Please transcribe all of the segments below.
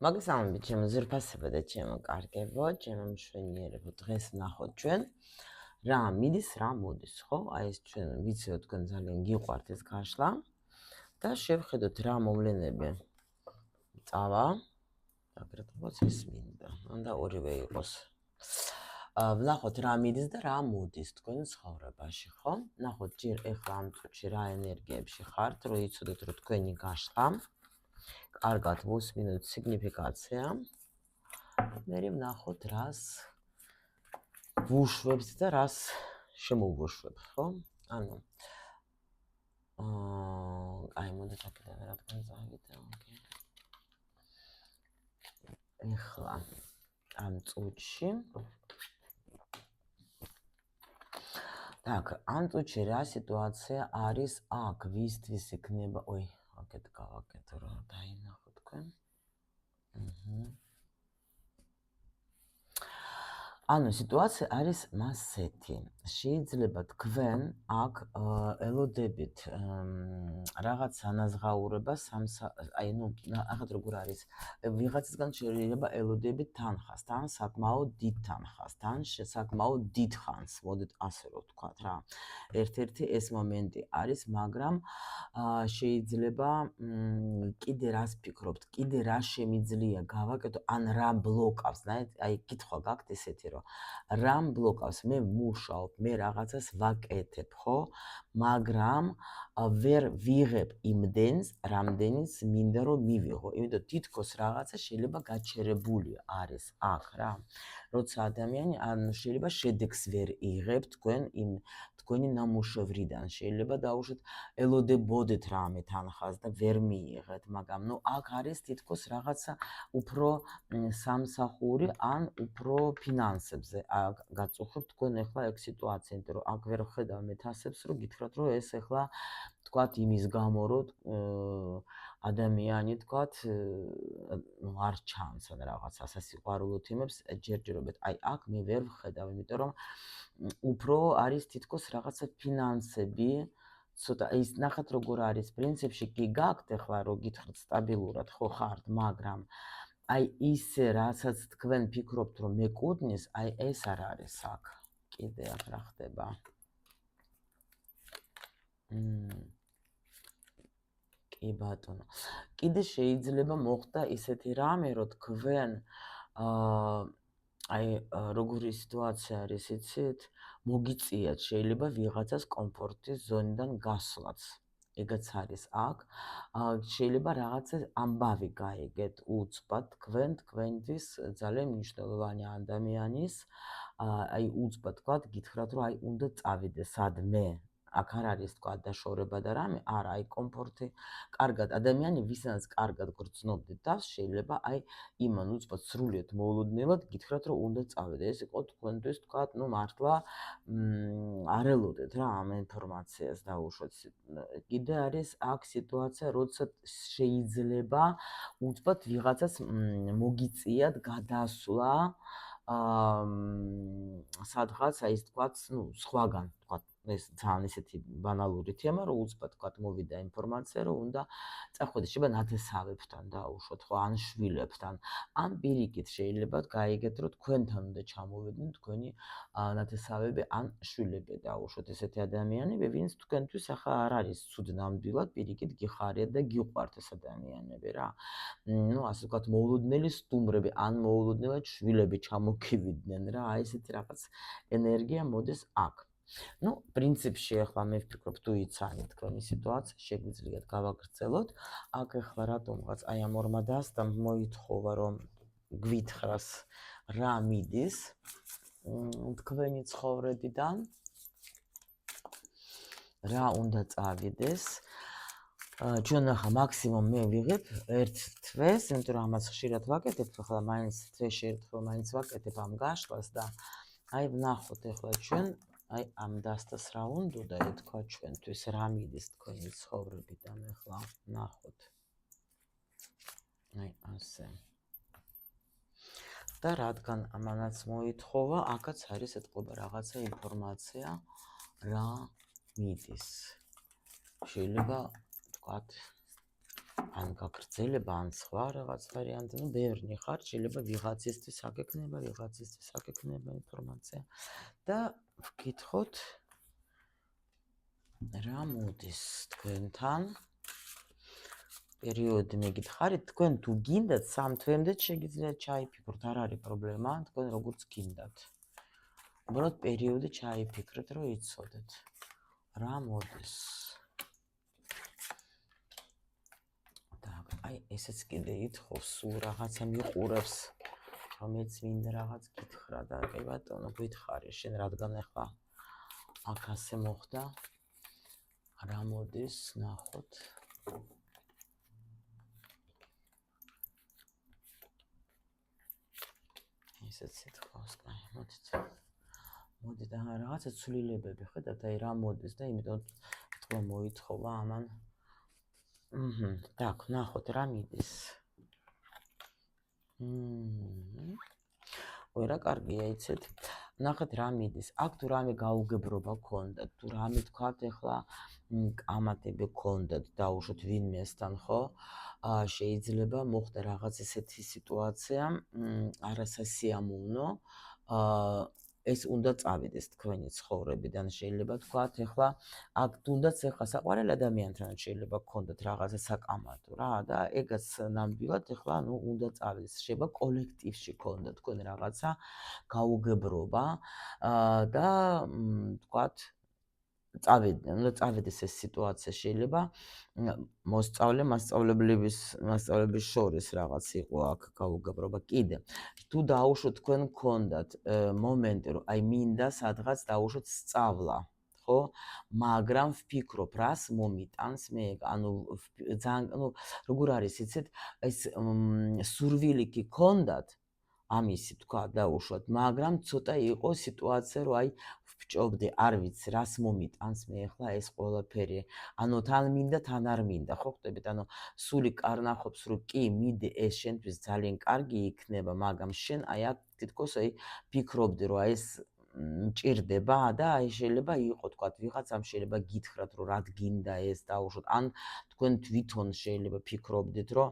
მოგესალმებით, ჩემო ზრფასებო და ჩემო კარგებო, ჩემო მშვენიერებო. დღეს ვნახოთ ჩვენ რა მიდის, რა მოდის, ხო? აი ეს ჩვენ ვიციო თქვენ ძალიან გიყვართ ეს გაშლა და შევხედოთ რა მოვლენები წავა. აგრეთვე ეს მინდა. უნდა ორივე იყოს. ვნახოთ რა მიდის და რა მოდის თქვენ ცხოვრებაში, ხო? ვნახოთ ჯერ ეხლა ამ წუთში რა ენერგიებში ხართ, რომ იცოდეთ რომ თქვენი გაშლა კარგად მოსმინოთ სიგნიფიკაცია. მე ვნახოთ რას ვუშვებს და რას შემოვუშვებ, ხო? ანუ აი მოდით აქედან რადგან წავიდე, ოკეი. ეხლა ამ წუთში так, ამ წუთში რა სიტუაცია არის აქ, ვისთვის იქნება, ой, აქეთ გავაკეთო რა დაინახო თქვენ. ანუ სიტუაცია არის მასეთი. შეიძლება თქვენ აქ ელოდებით რაღაც ანაზღაურებას, აი ნუ ახლა როგორ არის, ვიღაცისგან შეიძლება ელოდებით თანხას, თან საკმაოდ დიდ თანხას, თან საკმაოდ დიდ ხანს, მოდით ასე რომ ვთქვათ რა. ერთ-ერთი ეს მომენტი არის, მაგრამ შეიძლება კიდე რას ფიქრობთ, კიდე რა შემიძლია გავაკეთო, ან რა ბლოკავს, აი კითხვა გაქვთ ესეთი რომ რამ ბლოკავს, მე მუშაობ, მე რაღაცას ვაკეთებ, ხო? მაგრამ ვერ ვიღებ იმდენს, რამდენიც მინდა რომ მივიღო. იმიტომ თითქოს რაღაცა შეიძლება გაჩერებული არის აქ რა. როცა ადამიანი შეიძლება შედეგს ვერ იღებ თქვენი ნამუშევრიდან, შეიძლება დაუშვათ ელოდებოდეთ რამე თანხას და ვერ მიიღეთ, მაგრამ ნუ აქ არის თითქოს რაღაცა უფრო სამსახური ან უფრო ფინანსებზე გაწუხებ თქვენ ახლა ეგ სიტუაცია, იმიტომ რომ აქ ვერ ვხედავ მეთასებს, რომ გითხრათ რომ ეს ახლა თქვათ იმის გამო რომ ადამიანი თქვათ არ ჩანს ან რაღაცა სასიყვარულო თემებს ჯერჯერობით. აი აქ მე ვერ ვხედავ, იმიტომ რომ უფრო არის თითქოს რაღაცა ფინანსები, ცოტა ის ნახეთ როგორ არის პრინციპში კი გაქვთ ახლა რომ გითხრათ სტაბილურად ხო ხართ, მაგრამ აი ისე რასაც თქვენ ფიქრობთ რომ მეკუდნის, აი ეს არ არის აქ. კიდე აქ რა ხდება? კი ბატონო. კიდე შეიძლება მოხდა ისეთი რამე, რომ თქვენ აი როგორი სიტუაცია არის, იცით? მოგიწიათ შეიძლება ვიღაცას კომფორტის ზონიდან გასვლაც. ეგაც არის აქ. შეიძლება რაღაცა ამბავი გაიგეთ უცბად თქვენთვის ძალიან მნიშვნელოვანი ადამიანის, აი უცბად თქვათ, გითხრათ რომ აი უნდა წავიდე სადმე. აქ არ არის თქვა დაშორება და რამე, არა, აი კომფორტი, კარგად ადამიანი ვისაც კარგად გრძნობდეთ თავს, შეიძლება აი იმან უცბად სრულიად მოულოდნელად გითხრათ რომ უნდა წავიდე. ეს იყო თქვენთვის თქვა, ნუ მართლა არ ელოდეთ რა ამ ინფორმაციას დაუშვათ. კიდე არის აქ სიტუაცია, როცა შეიძლება უცბად ვიღაცას მოგიწიათ გადასვლა სადღაც აი ეს თქვა, ნუ სხვაგან თქვა ეს ძალიან ესეთი ბანალური თემა, რომ უცბად თქვა მოვიდა ინფორმაცია, რომ უნდა წახვიდე, შეიძლება ნათესავებთან დაუშვოთ, ხო, ან შვილებთან, ან პირიქით შეიძლება გაიგეთ, რომ თქვენთან უნდა ჩამოვიდნენ თქვენი ნათესავები ან შვილები დაუშვოთ, ესეთი ადამიანები, ვინც თქვენთვის ახლა არ არის ცუდ ნამდვილად, პირიქით გიხარიათ და გიყვართ ეს ადამიანები რა. ნუ ასე ვთქვათ, მოულოდნელი სტუმრები ან მოულოდნელად შვილები ჩამოგივიდნენ რა, აი ესეთი რაღაც ენერგია მოდის აქ. ნუ პრინციპში ახლა მე ვფიქრობ თუ იცანით თქვენი სიტუაცია, შეგვიძლიათ გავაგრძელოთ. აქ ახლა რატომღაც აი ამ ორმა დასდამ მოითხოვა რომ გვითხრას რა მიდის თქვენი ცხოვრებიდან, რა უნდა წავიდეს. ჩვენ ახლა მაქსიმუმ მე ვიღებ ერთ თვეს, იმიტომ რომ ამას ხშირად ვაკეთებ, ახლა მაინც თვეში ერთხელ მაინც ვაკეთებ ამ გაშლას და აი ვნახოთ ახლა ჩვენ აი ამ დასტას რა უნდა და ეთქვა ჩვენთვის რა მიდის თქვენი ცხოვრებიდან ახლა ვნახოთ. აი ასე. და რადგან ამანაც მოითხოვა, აქაც არის ეთქობა რაღაცა ინფორმაცია რა მიდის. შეიძლება ვთქვათ ან გაგრძელება, ან სხვა რაღაც ვარიანტი, ну, ბევრი ხარ, შეიძლება ვიღაცისთვის აგეკნება ინფორმაცია და ვკითხოთ რა მოდის თქვენთან. პერიოდი მეკითხარით, თქვენ თუ გინდათ 3 თვემდე შეგიძლიათ ჩაიფიქროთ, არ არის პრობლემა, თქვენ როგორც გინდათ. უბრალოდ პერიოდი ჩაიფიქრეთ, რომ იცოდეთ რა მოდის. აი, ესეც კიდე ითხოვს, სულ რაღაცა მიყურებს, რომელიც მინდა რაღაც გითხრა და კი ბატონო, გითხარი, შენ რადგან ახლა აქ ასე მოხდა, რა მოდის, ნახოთ. ესეც ითხოვს, კაი, მოდით. მოდით, რაღაცა ცვლილებები, ხედავთ, აი რა მოდის და იმიტომ თქვა მოითხოვა ამან. так, ნახოთ რა მიდის. ой, რა კარგია, იცით? ნახეთ რა მიდის. აქ თუ რამე გაუგებრობა გქონდათ, თუ რამე თქვათ ახლა კამათები გქონდათ, დაუშვოთ ვინმესთან, ხო? შეიძლება მოხდა რაღაც ესეთი სიტუაცია, არასასიამოვნო, ეს უნდა წავიდეს თქვენი ცხოვრებიდან, შეიძლება თქვათ ახლა აქ თუნდაც ახლა საყვარელ ადამიანთან შეიძლება გქონდათ რაღაცა საკამათო რა და ეგაც ნამდვილად ახლა უნდა წავიდეს, შეიძლება კოლექტივში გქონდათ თქვენ რაღაცა გაუგებრობა და თქვათ უნდა წავიდეს ეს სიტუაცია, შეიძლება მასწავლებლების შორის რაღაც იყო აქ გაუგებრობა. კიდე თუ დაუშვოთ თქვენ გქონდათ მომენტი, რომ აი მინდა სადღაც დაუშვოთ სწავლა, ხო? მაგრამ ვფიქრობ, რას მომიტანს მე, ანუ ძალიან, როგორ არის, იცით, ეს სურვილი კი გქონდათ ამისი თქვა დაუშვათ, მაგრამ ცოტა იყო სიტუაცია, რომ აი ვჭობდი, არ ვიცი, რას მომიტანს მე ახლა ეს ყველაფერი. ანუ თან მინდა, თან არ მინდა, ხო ხვდებით? ანუ სული კარნახობს, რომ კი, მიდი, ეს შენთვის ძალიან კარგი იქნება, მაგრამ შენ აი აქ თითქოს აი ფიქრობდი, რომ აი ეს მჭირდება და აი შეიძლება იყო თქვათ ვიღაცამ შეიძლება გითხრათ, რომ რად გინდა ეს დაუშვოთ, ან თქვენ თვითონ შეიძლება ფიქრობდით, რომ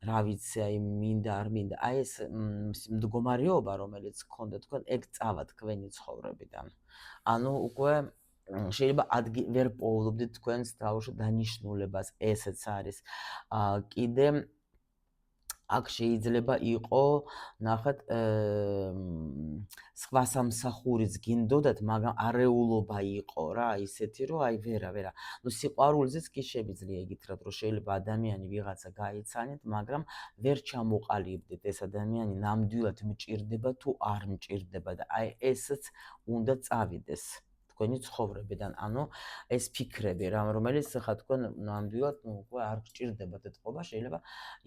რა ვიცი, აი მინდა, არ მინდა. აი ეს მდგომარეობა, რომელიც გქონდა თქვენ, ეგ წავა თქვენი ცხოვრებიდან. ანუ უკვე შეიძლება ვერ პოულობდით თქვენს დაუშვოთ დანიშნულებას, ესეც არის. კიდე აქ შეიძლება იყო, ნახეთ, სხვა სამსახურიც გინდოდათ, მაგრამ არეულობა იყო რა, ისეთი, რომ აი ვერა. ნუ სიყვარულზეც კი შეგვიძლია იგითხრათ, რომ შეიძლება ადამიანი ვიღაცა გაიცანით, მაგრამ ვერ ჩამოყალიბდეთ ეს ადამიანი ნამდვილად მჭირდება თუ არ მჭირდება და აი ესეც უნდა წავიდეს თქვენი ცხოვრებიდან, ანუ ეს ფიქრები რა, რომელიც ხა თქვენ ნამდვილად უკვე არ გჭირდებათ ეთყობა, შეიძლება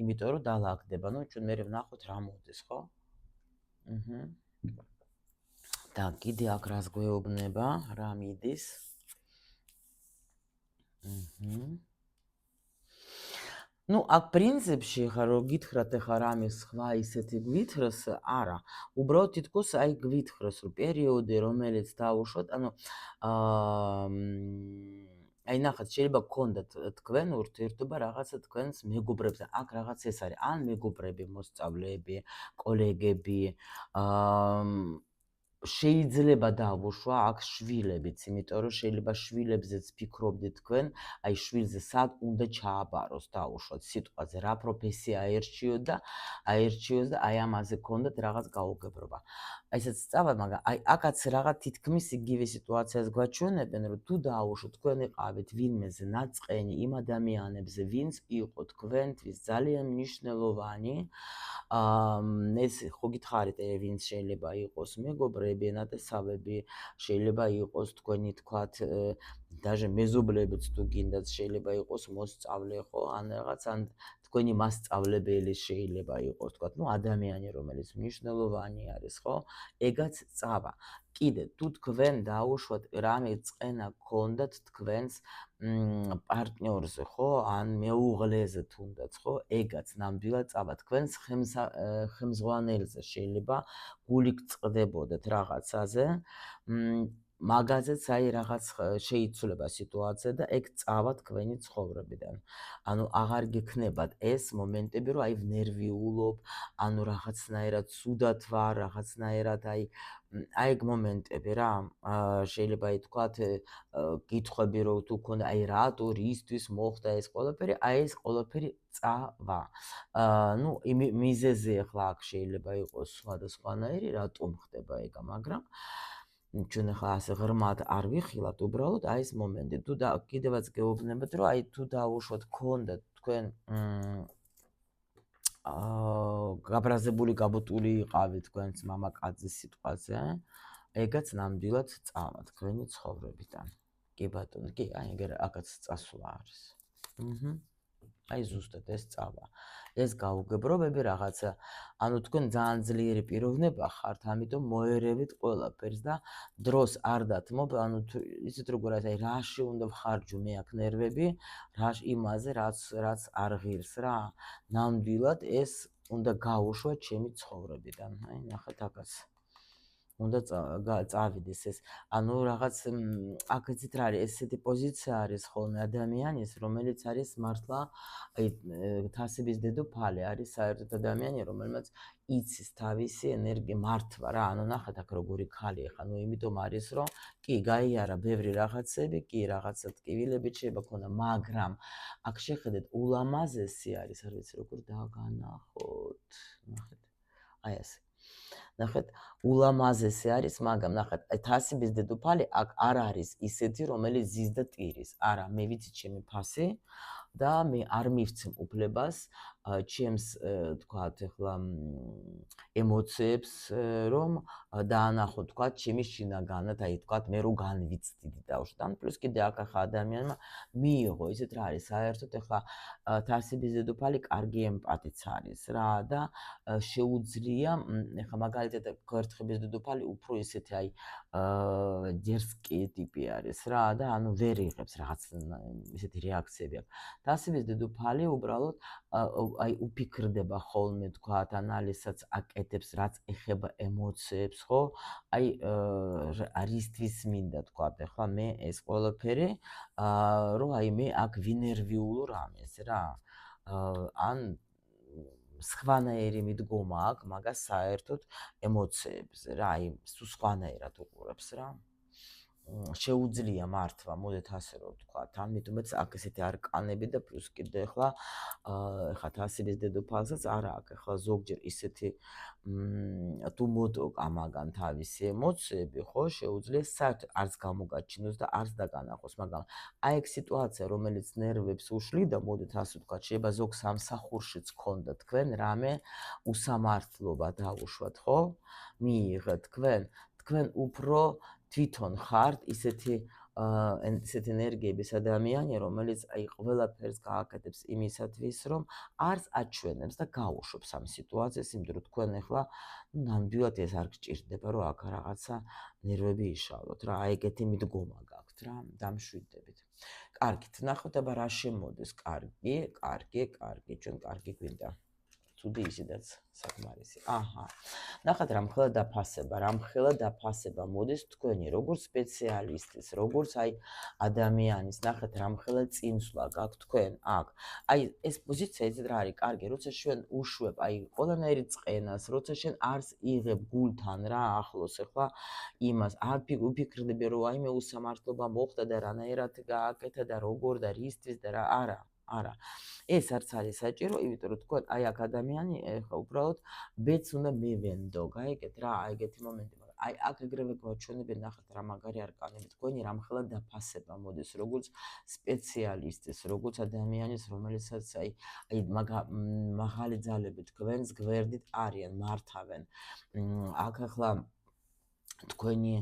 იმიტომ რომ დაალაგდება, ჩვენ მე ვნახოთ რა მოდის, ხო? და კიდე აქ რას გვეუბნება, რა მიდის? ну, აქ პრინციპში ხა რო გითხრათ ახლა რამე სხვა ისეთი გვითხრას, არა. უბრალოდ თითქოს აი გვითხრას, რომ პერიოდი რომელიც დაუშვოთ, ანუ აი ნახეთ, შეიძლება გქონდათ თქვენ ურთიერთობა რაღაცა თქვენს მეგობრებთან, აქ რაღაც ეს არის, ან მეგობრები, მოსწავლეები, კოლეგები, შეიძლება დავუშვა აქ შვილებიც, იმიტომ რომ შეიძლება შვილებზეც ფიქრობდით თქვენ, აი შვილზე სად უნდა ჩააბაროს დავუშვათ სიტყვაზე, რა პროფესია აერჩიოთ და აი ამაზე გქონდათ რაღაც გაუგებრობა. ესეც წავა, მაგრამ აი აქაც რაღაც თითქმის იგივე სიტუაციას გვაჩვენებენ, რომ თუ დავუშვათ თქვენ იყავით ვინმეზე ნაწყენი იმ ადამიანებზე, ვინც იყო თქვენთვის ძალიან მნიშვნელოვანი, ეს ხო გითხარით, ვინც შეიძლება იყოს მეგობრები, ნათესავები, შეიძლება იყოს თქვენი თქვათ даже მეზობლებიც თუ გინდათ, შეიძლება იყოს მოსწავლე, ხო, ან რაღაც ან თქვენი მასწავლებელი შეიძლება იყოს, თქვათ, ადამიანი, რომელიც მნიშვნელოვანი არის, ხო? ეგაც წავა. კიდე თუ თქვენ დაუშვათ რამე წყენა გქონდათ თქვენს პარტნიორზე, ხო? ან მეუღლეზე თუნდაც, ხო? ეგაც ნამდვილად წავა. თქვენს ხელმძღვანელზე შეიძლება გული გწყდებოდეთ რაღაცაზე. მაგაზეც აი რაღაც შეიცვლება სიტუაცია და ეგ წავა თქვენი ცხოვრებიდან. ანუ აღარ გექნებათ ეს მომენტები, რომ აი ნერვიულობ, ანუ რაღაცნაირად ცუდად ვარ, რაღაცნაირად აი ეგ მომენტები რა. შეიძლება ითქვათ, გითხვები რომ თუ ქონდა აი რატო, რისთვის მოხდა ეს ყველაფერი, აი ეს ყველაფერი წავა. ნუ მიზეზი ახლა აქ შეიძლება იყოს სხვადასხვანაირი, რატომ ხდება ეგ, მაგრამ ჩვენ ახლა ასე ღრმად არ ვიხილავთ, უბრალოდ აი ეს მომენტი. თუ და კიდევაც გეუბნებათ, რომ აი თუ დაუშვათ ქონდა თქვენ გაბრაზებული, გაბუტული იყავით თქვენს მამაკაცის სიტყვაზე, ეგაც ნამდვილად წავა თქვენი ცხოვრებიდან. კი ბატონო, კი, აი ეგ აქაც წასვლა არის. აი ზუსტად ეს წავა. ეს გაუგებრობები რაღაცა, ანუ თქვენ ძალიან ძლიერი პიროვნება ხართ, ამიტომ მოერევით ყველაფერს და დროს არ დათმობ, ანუ ისეთ როგორ აი რაში უნდა ვხარჯო მე აქ ნერვები, იმაზე რაც არ ღირს რა. ნამდვილად ეს უნდა გაუშვა ჩემი ცხოვრებიდან. აი ნახეთ აქაც. უნდა წავიდეს ეს. ანუ რაღაც აქ იცით რა არის, ესეთი პოზიცია არის ხოლმე ადამიანის, რომელიც არის მართლა აი თასების დედოფალი არის საერთოდ ადამიანი, რომელმაც იცის თავისი ენერგია მართვა რა. ანუ ნახეთ აქ როგორი ქალი ხა, ნუ იმიტომ არის რომ კი გაიარა ბევრი რაღაცები, კი რაღაცა ტკივილები შეიძლება ქონა, მაგრამ აქ შეხედეთ ულამაზესი არის, არ ვიცი როგორ დაგანახოთ. ნახეთ. აი ასე. ნახეთ, ულამაზესი არის, მაგრამ ნახეთ, თასების დედოფალი აქ არ არის ისეთი, რომელიც ზის და ტირის. არა, მე ვიცი ჩემი ფასი და მე არ მივცემ უფლებას ჩემს, თქვათ, ახლა ემოციებს, რომ დაანახო, თქვათ, ჩემი შინაგანად, აი, თქვათ, მე რო განვიცდიდი დავშვა. პლუს კიდე აქ ახლა ადამიანმა მიიღო, ისეთ რა არის, საერთოდ ახლა თასების დედოფალი კარგი ემპათიც არის რა და შეუძლია, ახლა მაგალითად გვერდხების დედოფალი უფრო ისეთი აი ჯერსკი ტიპი არის რა და ანუ ვერ იღებს რაღაც ისეთი რეაქციები აქვს. თასების დედოფალი უბრალოდ აი უფიქრდება ხოლმე, თქვათ, ანალიზსაც აკეთებს, რაც ეხება ემოციებს, ხო? აი რისთვის მინდა, თქვათ, ახლა მე ეს ყველაფერი, რომ აი მე აქ ვინერვიულო რამეს რა. ან სხვანაირი მიდგომა აქვს, მაგას საერთოდ ემოციებზე რა, აი სულ სხვანაირად უყურებს რა. შეუძლია მართვა, მოდეთ ასე რომ ვთქვათ, ამიტომაც აქ ესეთი არკანები და პლუს კიდე ახლა თასების დედოფალსაც არა აქვს ახლა ზოგჯერ ისეთი თუ მოტოკა მაგან თავისი ემოციები, ხო, შეუძლია საერთოდ არც გამოგაჩინოს და არც დაგანახოს, მაგრამ აი ეგ სიტუაცია, რომელიც ნერვებს უშლიდა, მოდეთ ასე ვთქვათ, შეიძლება ზოგ სამსახურშიც ქონდა თქვენ რამე უსამართლობა დაუშვათ, ხო? მიიღეთ თქვენ უფრო თვითონ ხართ ისეთი ენერგიების ადამიანი, რომელიც აი ყველაფერს გააკეთებს იმისათვის, რომ არც აჩვენებს და გაუშვებს ამ სიტუაციას, იმიტომ რომ თქვენ ახლა ნამდვილად ეს არ გჭირდება, რომ აქ რაღაცა ნერვები იშალოთ რა, აი ეგეთი მიდგომა გაქვთ რა, დამშვიდდებით. კარგით, ნახოთ აბა რა შემოდის. კარგი, ჩვენ კარგი გვინდა. ცუდი ისედაც საკმარისი. აჰა. ნახეთ რამხელა დაფასება მოდის თქვენი როგორც სპეციალისტის, როგორც აი ადამიანის. ნახეთ რამხელა წინსვლა გაქვთ თქვენ აქ. აი ეს პოზიცია ისეთ რა არის, კარგი, როცა შენ უშვებ აი ყველანაირი წყენას, როცა შენ არს იღებ გულთან რა ახლოს ახლა იმას, არ ვფიქრდები რომ აი მე უსამართლობა მოხდა და რანაირად გააკეთა და როგორ და რისთვის და რა, არა. ეს არც არის საჭირო, იმიტომ რომ თქვენ აი აქ ადამიანი ახლა უბრალოდ ბედს უნდა მივენდო, გაიგეთ რა, აი ეგეთი მომენტი, მაგრამ აი აქ ეგრევე გვაჩვენებენ, ნახეთ რა მაგარი არკანები, თქვენი რამხელა დაფასება მოდის, როგორც სპეციალისტის, როგორც ადამიანის, რომელიცაც აი მაღალი ძალები თქვენს გვერდით არიან, მართავენ. აქ ახლა თქვენი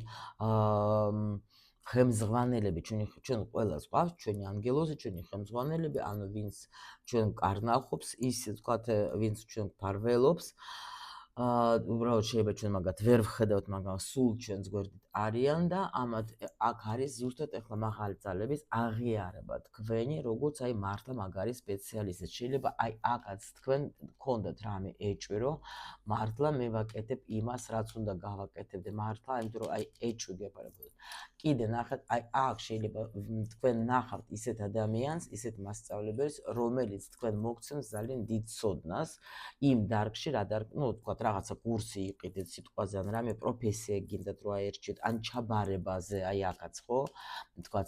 ხელმძღვანელები, ჩვენ ყველას გვაქვს, ჩვენი ანგელოზი, ჩვენი ხელმძღვანელები, ანუ ვინც ჩვენ კარნახობს, ის თქვათ, ვინც ჩვენ ფარველობს, უბრალოდ შეიძლება ჩვენ მაგათ ვერ ვხედავთ, მაგრამ სულ ჩვენს გვერდით არიან და ამათ აქ არის ზუსტად ეხლა მაღალი ძალების აღიარება თქვენი, როგორც აი მართლა მაგარი სპეციალისტი. შეიძლება აი აქაც თქვენ გქონდათ რამე ეჭვი, რომ მართლა მე ვაკეთებ იმას, რაც უნდა გავაკეთებდე, მართლა, იმიტომ რომ აი ეჭვი გეპარებოდათ. კიდე ნახეთ, აი აქ შეიძლება თქვენ ნახავთ ისეთ ადამიანს, ისეთ მასწავლებელს, რომელიც თქვენ მოგცემს ძალიან დიდ ცოდნას იმ დარგში, რა დარგ, ну, თქვათ, რაღაცა კურსი იყიდეთ სიტყვაზე, ან რამე პროფესია გინდათ რომ აერჩიოთ, ან ჩაბარებაზე, აი აქაც, ხო? თქვათ,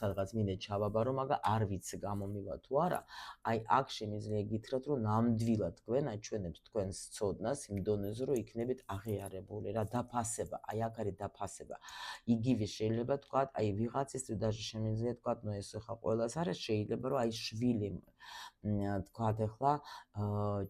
სადღაც მინდა ჩავაბარო, მაგრამ არ ვიცი გამომივა თუ არა. აი აქ შემიძლია გითხრათ, რომ ნამდვილად თქვენ აჩვენებთ თქვენს ცოდნას იმ დონეზე, რომ იქნებით აღიარებული, რა დაფასება, აი აქ არის დაფასება. იგივე შეიძლება თქვათ, აი ვიღაცისთვის даже შემიძლია თქვათ, ну, ეს ხა ყველას არის, შეიძლება რომ აი შვილი თქვათ ახლა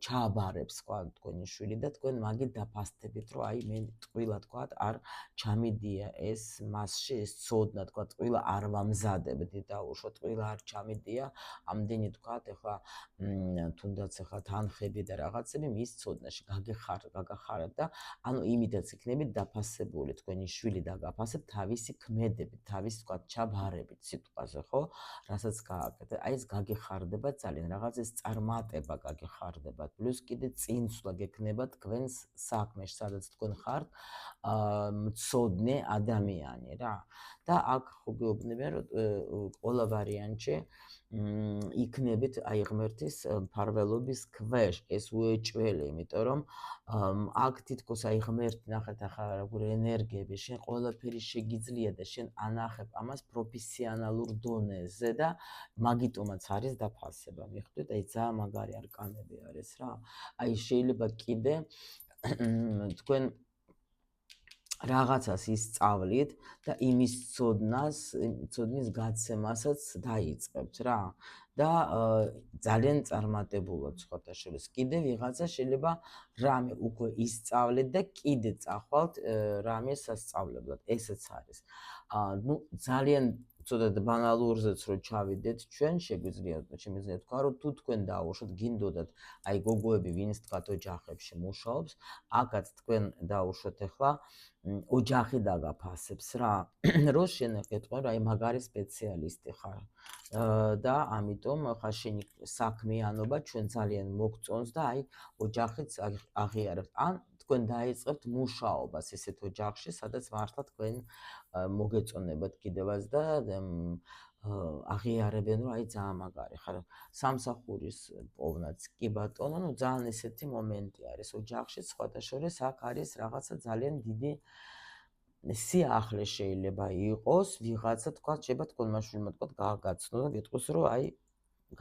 ჩააბარებს თქვათ თქვენი შვილი და თქვენ მაგით დაფასდებით, რომ აი მე ტყუილა თქვათ არ ჩამიდია ეს მასში ეს ცოდნა თქვათ ტყუილა არ ვამზადებდი დაუშვოთ ტყუილა არ ჩამიდია ამდენი თქვათ ახლა თუნდაც ახლა თანხები და რაღაცები მის ცოდნაში გაგახარებთ და ანუ იმითაც იქნებით დაფასებული თქვენი შვილი დაგაფასებთ თავისი ქმედებით, თავის თქვათ ჩაბარებით სიტყვაზე, ხო? რასაც გააკეთეთ, აი ეს გაგეხარდება ძალიან, რაღაცის წარმატება გაგეხარდებათ, პლუს კიდე წინსვლა გექნება თქვენს საქმეში, სადაც თქვენ ხართ მცოდნე ადამიანი რა. და აქ ხო გეუბნებიან, რომ ყველა ვარიანტში იქნებით აი ღმერთის მფარველობის ქვეშ, ეს უეჭველი, იმიტომ რომ აქ თითქოს აი ღმერთი ნახეთ ახლა როგორი ენერგიები, შენ ყველაფერი შეგიძლია და შენ ანახებ ამას პროფესიონალურ დონეზე და მაგიტომაც არის დაფასება, მიხვდეთ? აი ძალიან მაგარი არკანები არის რა. აი შეიძლება კიდე თქვენ რაღაცას ისწავლით და იმის ცოდნის გაცემასაც დაიწყებთ რა. და ძალიან წარმატებულად სხვათა შორის. კიდე ვიღაცა შეიძლება რამე უკვე ისწავლეთ და კიდე წახვალთ რამე სასწავლებლად. ესეც არის. ну ძალიან ცოტა ბანალურზეც რო ჩავიდეთ ჩვენ შემიძლია თქვა რომ თუ თქვენ დაუშვათ გინდოდათ აი გოგოები ვინც თქვათ ოჯახებში მუშაობს აქაც თქვენ დაუშვათ ახლა ოჯახი დაგაფასებს რა რო შენ ეტყვი რომ აი მაგარი სპეციალისტი ხარ და ამიტომ ხა შენი საქმიანობა ჩვენ ძალიან მოგწონს და აი ოჯახიც აღიარებთ ან თქვენ დაიწყებთ მუშაობას ესეთ ოჯახში სადაც მართლა თქვენ მოგეწონებათ კიდევაც და აღიარებენ რომ აი ძალიან მაგარი ხარ სამსახურის პოვნაც კი ბატონო ну ძალიან ესეთი მომენტი არის ოჯახში სხვათა შორის აქ არის რაღაცა ძალიან დიდი სიახლე შეიძლება იყოს ვიღაცა თქვა შეიძლება თქვენმა შვილმა თქვა გააგაცნო და გეტყვის რომ აი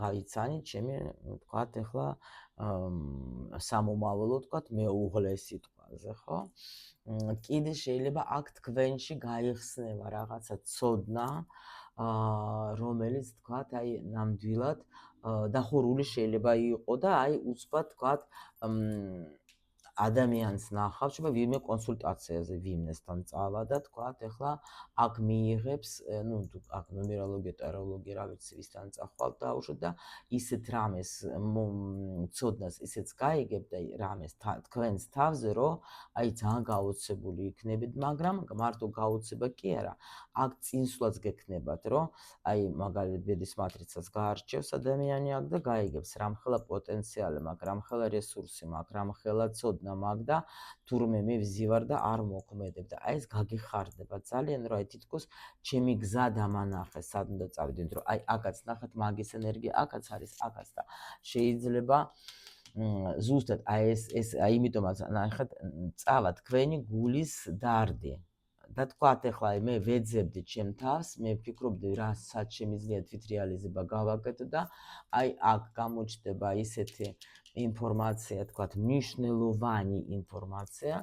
გაიცანი ჩემი თქვა ახლა სამომავლო თქვა მეუღლეს სიტყვაზე ხო კიდე შეიძლება აქ თქვენში გაიხსნება რაღაცა ცოდნა რომელიც თქვა აი ნამდვილად დახურული შეიძლება იყო და აი უცბად თქვა ადამიანს ნახავ, შეიძლება ვინმე კონსულტაციაზე ვინმესთან წავა და თქვა ახლა აქ მიიღებს, ну, აქ ნუმეროლოგია, ტაროლოგია, რა ვიცი, ვისთან წახვალ დაუშვათ და ისეთ რამეს ცოდნას ისეც გაიგებ და რამეს თქვენს თავზე, რომ აი ძალიან გაუცებული იქნებით, მაგრამ მარტო გაუცება კი არა, აქ წინსვლაც გექნებათ, რომ აი მაგალითად ბედის მატრიცას გაარჩევს ადამიანი აქ და გაიგებს რამხელა პოტენციალი მაქვს, რამხელა რესურსი მაქვს, რამხელა ცოდნა მაგ და თურმე მე ვზივარ და არ მოქმედებ და აი ეს გაგიხარდება ძალიან რომ აი თითქოს ჩემი გზა დამანახე სად უნდა წავიდე რომ აი აქაც ნახეთ მაგის ენერგია აქაც არის აქაც და შეიძლება ზუსტად აი ეს აი იმიტომაც ნახეთ წავა თქვენი გულის დარდი და თქვათ ახლა მე ვეძებდი ჩემ თავს მე ვფიქრობდი რასაც შემიძლია თვითრეალიზება გავაკეთო და აი აქ გამოჩნდება ისეთი ინფორმაცია, თქვათ, მნიშვნელოვანი ინფორმაცია,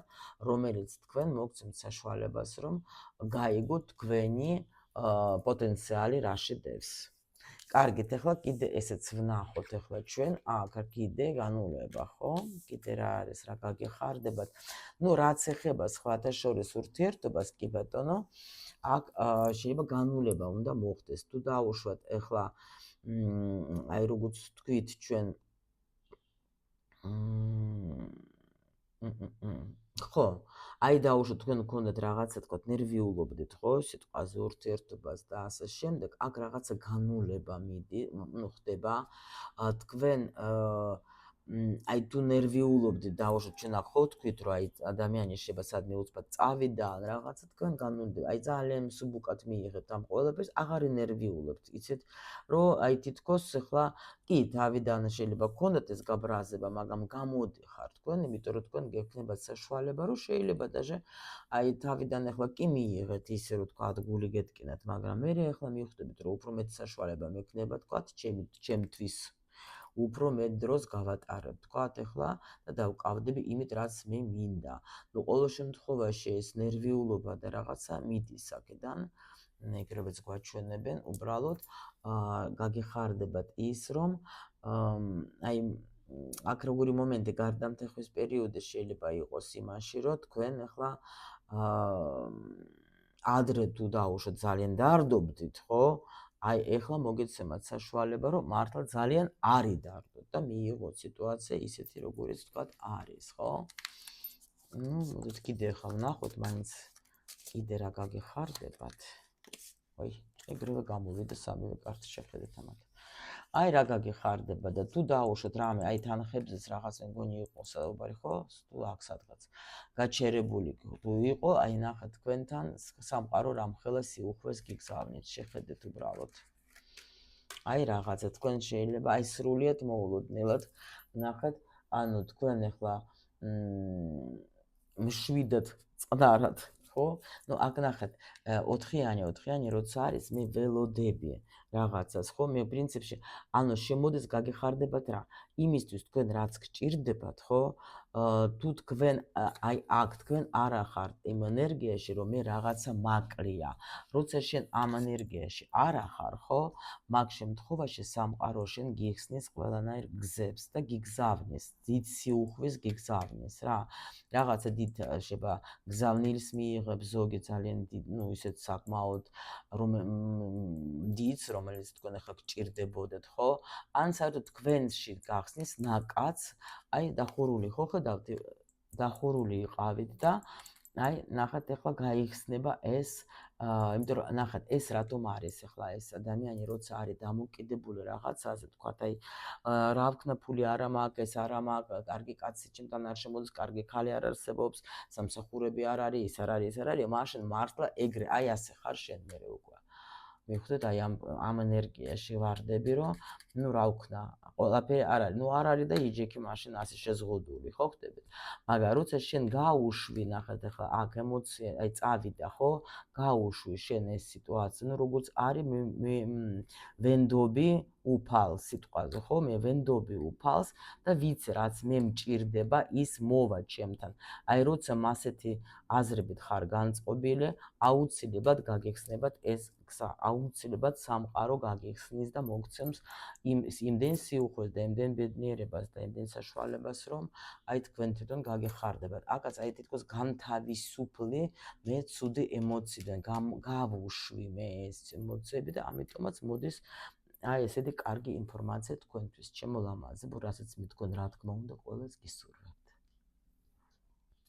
რომელიც თქვენ მოგცემთ საშუალებას, რომ გაიგოთ თქვენი პოტენციალი რაში დევს. კარგით, ახლა კიდე ესეც ვნახოთ ახლა ჩვენ, აქ კიდე განულება, ხო? კიდე რა არის, რა გაგეხარდებათ. ну, რაც ეხება სხვათა შორის ურთიერთობას, კი ბატონო, აქ შეიძლება განულება უნდა მოხდეს. თუ დაუშვათ ახლა აი როგორც თქვით ჩვენ ხო, აი დაუშვათ თქვენ გქონდათ რაღაცა თქვა ნერვიულობდით, ხო, სიტყვაზე ურთიერთობას და ასე შემდეგ, აქ რაღაცა განულება ხდება. თქვენ აი თუ ნერვიულობდით დაუშვათ ჩვენ აქ ხო თქვით რომ აი ადამიანი შეიძლება სადმე უცბად წავიდა ან რაღაცა თქვენ განულდება. აი ძალიან მსუბუქად მიიღებთ ამ ყველაფერს, აღარ ნერვიულებთ. იცით რომ აი თითქოს ახლა კი თავიდან შეიძლება გქონდეთ ეს გაბრაზება, მაგრამ გამოდიხარ თქვენ, იმიტომ რომ თქვენ გექნებათ საშუალება, რომ შეიძლება даже აი თავიდან ახლა კი მიიღეთ ისე რომ თქვა გული გეტკინათ, მაგრამ მე ახლა მივხვდებით რომ უფრო მეტ საშუალება მექნება თქვა ჩემთვის უფრო მეტ დროს გავატარებ თქვა ახლა და დავყავდები იმით რაც მე მინდა. ნუ ყოველ შემთხვევაში ეს ნერვიულობა და რაღაცა მიდის აქედან ეგრევე გვაჩვენებენ უბრალოდ გაგეხარდებათ ის რომ აი აქ როგორი მომენტი გარდამტეხვის პერიოდი შეიძლება იყოს იმაში რომ თქვენ ახლა ადრე თუ დაუშვათ ძალიან დარდობდით ხო აი ეხლა მოგეცემათ საშუალება რომ მართლა ძალიან არი დარდოთ და მიიღოთ სიტუაცია ისეთი როგორიც თქვათ არის ხო ну მოდით კიდე ახლა ვნახოთ მაინც კიდე რა გაგეხარდებათ ой ეგრევე გამოვიდა სამივე კარტი შეხედეთ ამათ აი რა გაგეხარდება და თუ დაუშვათ რამე აი თანხებზეც რაღაც მგონი იყო საუბარი ხო თუ აქ სადღაც გაჩერებული თუ იყო აი ნახეთ თქვენთან სამყარო რამხელა სიუხვეს გიგზავნით შეხედეთ უბრალოდ აი რაღაცა თქვენ შეიძლება აი სრულიად მოულოდნელად ნახეთ ანუ თქვენ ახლა მშვიდად წდარად ხო ну აქ ნახეთ 4-იანი როცა არის მე ველოდები რაღაცას ხო მე პრინციპში ანუ შემოდის გაგეხარდებათ რა იმისთვის თქვენ რაც გჭირდებათ ხო თუ თქვენ აი აქ თქვენ არ ახართ იმ ენერგიაში რომ მე რაღაცა მაკლია როცა შენ ამ ენერგიაში არ ახარ ხო მაგ შემთხვევაში სამყარო შენ გიხსნის ყველანაირ გზებს და გიგზავნის დიდ სიუხვის გიგზავნის რა რაღაცა დიდ შეიძლება გზავნილს მიიღებს ზოგი ძალიან დიდ ну ისეთ საკმაოდ რომ დიდს რომელიც თქვენ ახლა გჭირდებოდეთ ხო ან საერთოდ თქვენში გახსნის ნაკაც აი დახურული ხო ხედავთ დახურული იყავით და აი ნახეთ ახლა გაიხსნება ეს იმიტომ რომ ნახეთ ეს რატომ არის ახლა ეს ადამიანი როცა არის დამოკიდებული რაღაცაზე თქვათ აი რა ვქნა ფული არა მაქვს ეს არა მაქვს კარგი კაცი ჩემთან არ შემოდის კარგი ქალი არ არსებობს სამსახურები არ არის ის არ არის მაშინ მართლა ეგრე აი ასე ხარ შენ მე უკვე მივხვდეთ აი ამ ენერგიაში ვარდები რომ ну რა ვქნა ყველაფერი არ არის ну არ არის და იჯექი მაშინ ასე შეზღუდული ხო ხდებით მაგრამ როცა შენ გაუშვი ნახეთ ახლა აქ ემოცია აი წავიდა ხო გაუშვი შენ ეს სიტუაცია ну როგორც არის მე ვენდობი უფალს სიტყვაზე ხო მე ვენდობი უფალს და ვიცი რაც მე მჭირდება ის მოვა ჩემთან აი როცა მასეთი აზრებით ხარ განწყობილი აუცილებლად გაგეხსნებათ ეს გზა აუცილებლად სამყარო გაგიხსნის და მოგცემს იმდენ სიუხვეს და იმდენ ბედნიერებას და იმდენ საშუალებას რომ აი თქვენ თვითონ გაგეხარდებათ აკაც აი თითქოს განთავისუფლი მე ცუდი ემოციიდან გავუშვი მე ეს ემოციები და ამიტომაც მოდის აი ესეთი კარგი ინფორმაცია თქვენთვის ჩემო ლამაზებო რასაც მე თქვენ რა თქმა უნდა ყველას გისურვებ